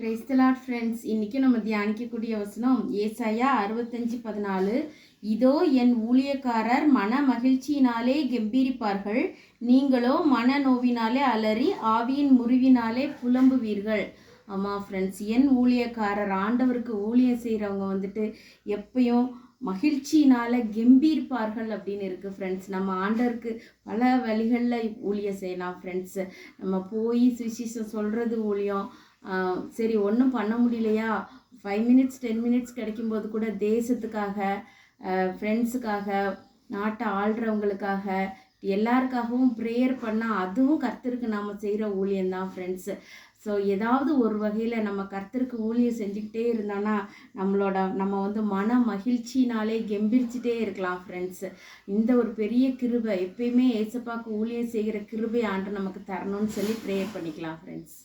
Praise the Lord friends. இன்றைக்கி நம்ம தியானிக்கக்கூடிய வசனம் ஏசாயா 65:14. இதோ என் ஊழியக்காரர் மன மகிழ்ச்சியினாலே கெம்பீரிப்பார்கள், நீங்களோ மன நோவினாலே அலறி ஆவியின் முறிவினாலே புலம்புவீர்கள். ஆமாம் ஃப்ரெண்ட்ஸ், என் ஊழியக்காரர் ஆண்டவருக்கு ஊழியம் செய்கிறவங்க வந்துட்டு எப்பயும் மகிழ்ச்சியினால் கெம்பீர்ப்பார்கள் அப்படின்னு இருக்குது ஃப்ரெண்ட்ஸ். நம்ம ஆண்டவருக்கு பல வழிகளில் ஊழியம் செய்யலாம் ஃப்ரெண்ட்ஸு. நம்ம போய் சுவிசேஷம் சொல்கிறது ஊழியம். சரி, ஒன்றும் பண்ண முடியலையா, 5 மினிட்ஸ் 10 மினிட்ஸ் கிடைக்கும்போது கூட தேசத்துக்காக, ஃப்ரெண்ட்ஸுக்காக, நாட்டை ஆள்றவங்களுக்காக, எல்லாருக்காகவும் ப்ரேயர் பண்ணால் அதுவும் கர்த்தருக்கு நாம் செய்கிற ஊழியம்தான் ஃப்ரெண்ட்ஸு. ஸோ ஏதாவது ஒரு வகையில் நம்ம கர்த்தருக்கு ஊழியம் செஞ்சுக்கிட்டே இருந்தோன்னா நம்ம வந்து மன மகிழ்ச்சினாலே கெம்பிரிச்சிட்டே இருக்கலாம் ஃப்ரெண்ட்ஸு. இந்த ஒரு பெரிய கிருபை எப்பயுமே ஏசப்பாக்கு ஊழியம் செய்கிற கிருபை ஆண்டு நமக்கு தரணும்னு சொல்லி ப்ரேயர் பண்ணிக்கலாம் ஃப்ரெண்ட்ஸ்.